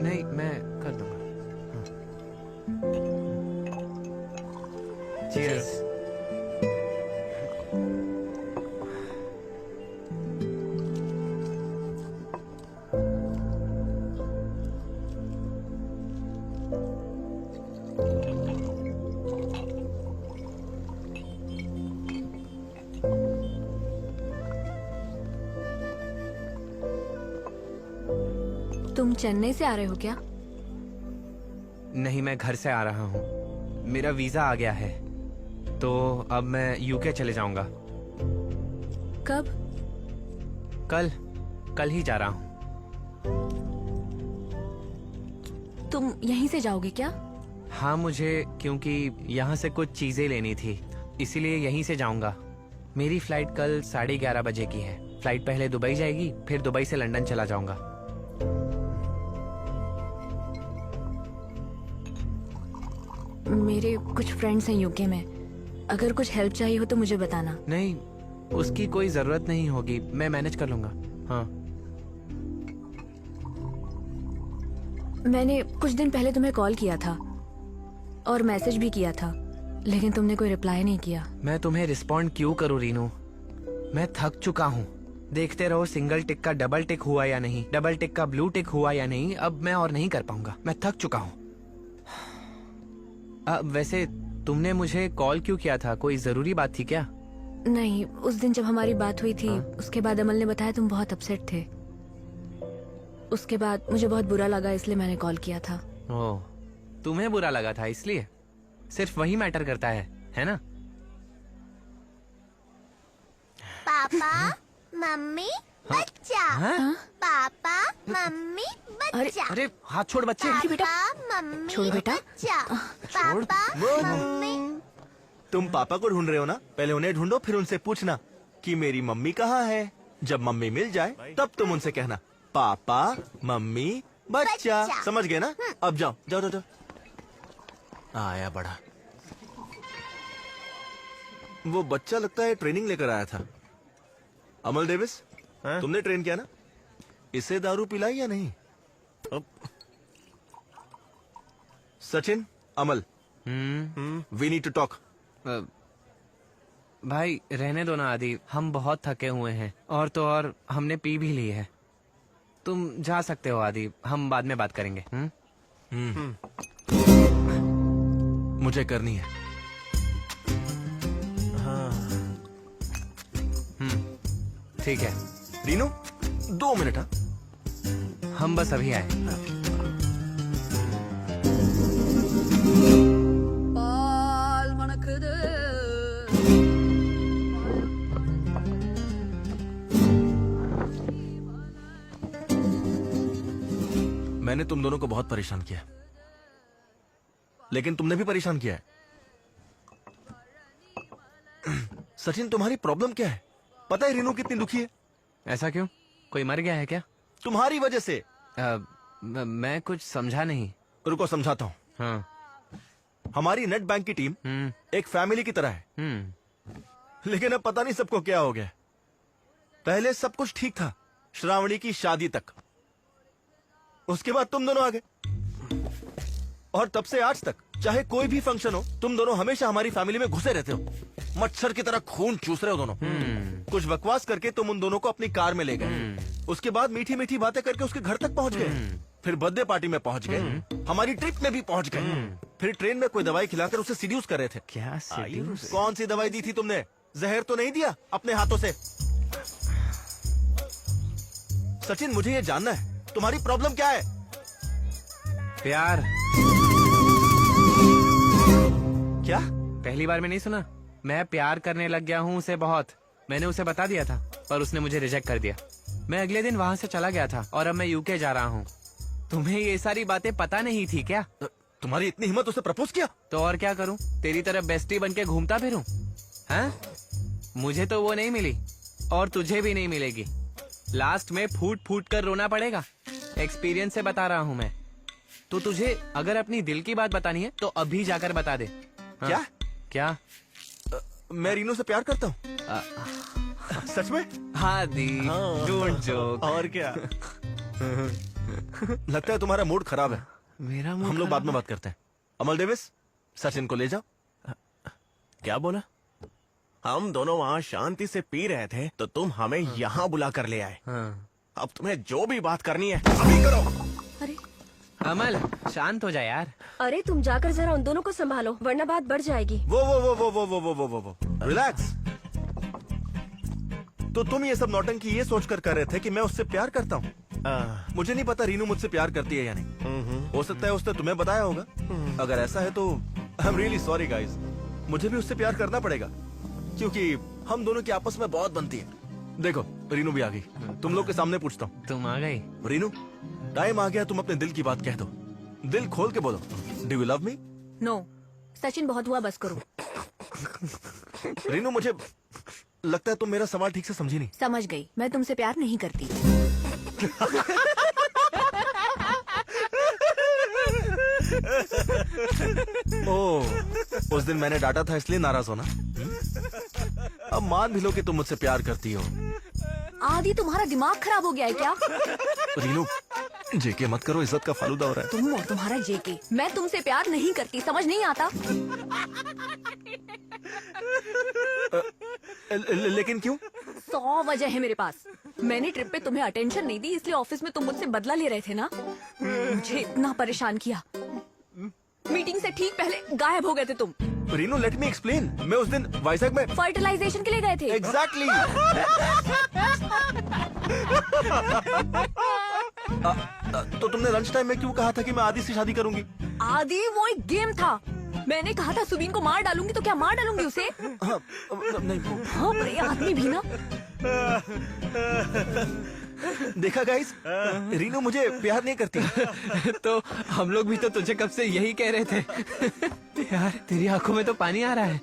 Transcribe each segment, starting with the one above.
नहीं, मैं कर दूंगा। चीयर्स। तुम चेन्नई से आ रहे हो क्या? नहीं, मैं घर से आ रहा हूँ। मेरा वीजा आ गया है, तो अब मैं यूके चले जाऊंगा। कब? कल ही जा रहा हूँ। तुम यहीं से जाओगे क्या? हाँ, मुझे क्योंकि यहाँ से कुछ चीजें लेनी थी, इसीलिए यहीं से जाऊंगा। मेरी फ्लाइट कल 11:30 बजे की है। फ्लाइट पहले दुबई जाएगी, फिर दुबई से लंदन चला जाऊंगा। मेरे कुछ फ्रेंड्स हैं यूके में, अगर कुछ हेल्प चाहिए हो तो मुझे बताना। नहीं, उसकी कोई जरूरत नहीं होगी, मैं मैनेज कर लूंगा। हाँ। मैंने कुछ दिन पहले तुम्हें कॉल किया था और मैसेज भी किया था, लेकिन तुमने कोई रिप्लाई नहीं किया। मैं तुम्हें रिस्पॉन्ड क्यों करूं रीनू? मैं थक चुका हूँ। देखते रहो सिंगल टिक का डबल टिक हुआ या नहीं, डबल टिक का ब्लू टिक हुआ या नहीं। अब मैं और नहीं कर पाऊंगा, मैं थक चुका हूँ। वैसे तुमने मुझे कॉल क्यों किया था? कोई जरूरी बात थी क्या? नहीं, उस दिन जब हमारी बात हुई थी, उसके बाद अमल ने बताया तुम बहुत अपसेट थे। उसके बाद मुझे बहुत बुरा लगा, इसलिए मैंने कॉल किया था। ओह, तुम्हें बुरा लगा था इसलिए? सिर्फ वही मैटर करता है ना? पापा, मम्मी, बच्चा। हाँ? पापा, मम्मी, बच्चा। अरे हाथ छोड़ बच्चे। पापा, मम्मी, छोड़ो बेटा। बच्चा। पापा, मम्मी। तुम पापा को ढूंढ रहे हो ना? पहले उन्हें ढूंढो, फिर उनसे पूछना कि मेरी मम्मी कहाँ है। जब मम्मी मिल जाए तब तुम उनसे कहना पापा, मम्मी, बच्चा। समझ गए ना? अब जाओ जाओ जाओ जाओ। आया बड़ा। वो बच्चा लगता है ट्रेनिंग लेकर आया था। अमल डेविस, तुमने ट्रेन किया ना? इसे दारू पिलाई या नहीं? सचिन, अमल, वी नीड टू टॉक। भाई रहने दो ना आदि, हम बहुत थके हुए हैं, और तो और हमने पी भी ली है। तुम जा सकते हो आदि, हम बाद में बात करेंगे। मुझे करनी है। ठीक है रीनू, 2 मिनट। हम बस अभी आए। मैंने तुम दोनों को बहुत परेशान किया, लेकिन तुमने भी परेशान किया है। सचिन, तुम्हारी प्रॉब्लम क्या है? पता है रीनू कितनी दुखी है? ऐसा क्यों? कोई मर गया है क्या? तुम्हारी वजह से। मैं कुछ समझा नहीं। रुको, समझाता हूँ। हाँ। हमारी नेट बैंक की टीम एक फैमिली की तरह है, लेकिन अब पता नहीं सबको क्या हो गया। पहले सब कुछ ठीक था, श्रावणी की शादी तक। उसके बाद तुम दोनों आ गए, और तब से आज तक चाहे कोई भी फंक्शन हो, तुम दोनों हमेशा हमारी फैमिली में घुसे रहते हो। मच्छर की तरह खून चूस रहे हो दोनों। कुछ बकवास करके तुम उन दोनों को अपनी कार में ले गए। उसके बाद मीठी मीठी बातें करके उसके घर तक पहुंच गए। फिर बर्थडे पार्टी में पहुंच गए, हमारी ट्रिप में भी पहुंच गए। फिर ट्रेन में कोई दवाई खिलाकर उसे सीड्यूस कर रहे थे। क्या seduce? कौन सी दवाई दी थी तुमने? जहर तो नहीं दिया अपने हाथों से? सचिन, मुझे ये जानना है, तुम्हारी प्रॉब्लम क्या है? प्यार। क्या? पहली बार में नहीं सुना? मैं प्यार करने लग गया हूँ उसे बहुत। मैंने उसे बता दिया था, पर उसने मुझे रिजेक्ट कर दिया। मैं अगले दिन वहाँ से चला गया था, और अब मैं यूके जा रहा हूँ। तुम्हें ये सारी बातें पता नहीं थी क्या? तुम्हारी इतनी हिम्मत, उसे प्रपोज किया? तो और क्या करूँ, तेरी तरह बेस्टी बन के घूमता फिरूं? हाँ? मुझे तो वो नहीं मिली, और तुझे भी नहीं मिलेगी। लास्ट में फूट फूट कर रोना पड़ेगा। एक्सपीरियंस से बता रहा हूँ मैं। तो तुझे अगर अपनी दिल की बात बतानी है तो अभी जाकर बता दे। हाँ? क्या? क्या? मैं रीनू से प्यार करता हूँ। सच में? हाँ दी, डोंट जोक। और क्या? लगता है तुम्हारा मूड खराब है। मेरा मुंह हम लोग खराब बाद में बात करते हैं। अमल डेविस, सचिन को ले जाओ। क्या बोला? हम दोनों वहाँ शांति से पी रहे थे तो तुम हमें यहाँ बुला कर ले आए। हाँ। अब तुम्हें जो भी बात करनी है अभी करो। अरे अमल शांत हो जा यार। अरे तुम जाकर जरा उन दोनों को संभालो वरना बात बढ़ जाएगी। वो रिलैक्स। तो तुम ये सब नौटंकी ये सोच कर रहे थे कि मैं उससे प्यार करता हूँ। मुझे नहीं पता रीनू मुझसे प्यार करती है या नहीं। हो सकता है उसने तुम्हें बताया होगा। अगर ऐसा है तो I am really sorry guys. मुझे भी उससे प्यार करना पड़ेगा क्योंकि हम दोनों की आपस में बहुत बनती है। देखो रीनू भी आ गई। तुम लोग के सामने पूछता हूँ, तुम आ गई। रीनू टाइम आ गया तुम अपने दिल की बात कह दो। दिल खोल के बोलो, do you love me? No Sachin, बहुत हुआ, बस करो। रीनू मुझे लगता है तुम मेरा सवाल ठीक से समझी नहीं। समझ गई, मैं तुमसे प्यार नहीं करती। ओह, उस दिन मैंने डांटा था इसलिए नाराज होना। अब मान भी लो कि तुम मुझसे प्यार करती हो। आदि तुम्हारा दिमाग खराब हो गया है क्या? रीनू जेके मत करो, इज्जत का फालूदा हो रहा तुम और तुम्हारा जेके। मैं तुमसे प्यार नहीं करती, समझ नहीं आता? है। लेकिन क्यों? 100 वजह है मेरे पास। मैंने ट्रिप पे तुम्हें अटेंशन नहीं दी इसलिए ऑफिस में तुम मुझसे बदला ले रहे थे ना। मुझे इतना परेशान किया। मीटिंग से ठीक पहले गायब हो गए थे तुम। Rinu let me explain. मैं उस दिन वाइजैक में फर्टिलाइजेशन के लिए गए थे। एग्जैक्टली तो तुमने लंच टाइम में क्यों कहा था कि मैं आदि से शादी करूंगी? आदि वो एक गेम था। मैंने कहा था सुबीन को मार डालूंगी, तो क्या मार डालूंगी उसे? हाँ, नहीं हाँ, पर ये आदमी भी ना। देखा गाइस, रीनू मुझे प्यार नहीं करती। तो हम लोग भी तो तुझे कब से यही कह रहे थे। यार तेरी आंखों में तो पानी आ रहा है।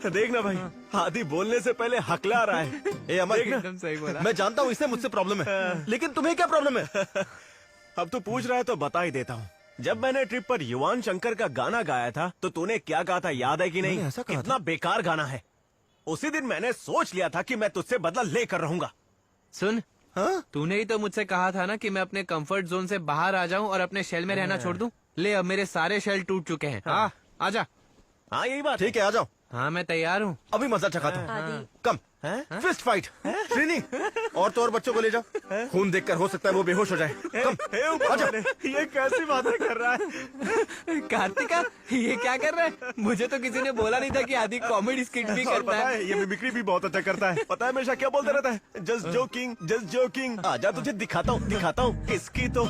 देखना भाई, आदि बोलने से पहले हकला रहा है। ए अमर, एकदम सही बोला। मैं जानता हूँ इससे मुझसे प्रॉब्लम है, लेकिन तुम्हें क्या प्रॉब्लम है? अब तू पूछ रहा है तो बता ही देता हूँ। जब मैंने ट्रिप पर युवान शंकर का गाना गाया था तो तूने क्या कहा था, याद है कि नहीं? मैंने ऐसा कहा कितना बेकार गाना है। उसी दिन मैंने सोच लिया था कि मैं तुझसे बदला लेकर रहूंगा। सुन, हाँ? तूने ही तो मुझसे कहा था ना कि मैं अपने कंफर्ट जोन से बाहर आ जाऊं और अपने शेल में रहना छोड़ दूं। ले अब मेरे सारे शेल टूट चुके हैं। हाँ आजा। हाँ यही बात ठीक है, आ जाओ। हाँ मैं तैयार हूँ। अभी मजा चखाता हूँ। आदि कम फिस्ट फाइट। श्रीनी और तो और बच्चों को ले जाओ। खून देखकर हो सकता है वो बेहोश हो जाए। कम आ जाओ। ये कैसी बातें कर रहा है? कार्तिका ये क्या कर रहा है? मुझे तो किसी ने बोला नहीं था कि आदि कॉमेडी स्किट भी और करता पता है। है ये मिमिक्री भी बहुत अच्छा करता है। पता है हमेशा क्या बोलता रहता है? Just joking, just joking. आजा तुझे दिखाता हूँ इसकी तो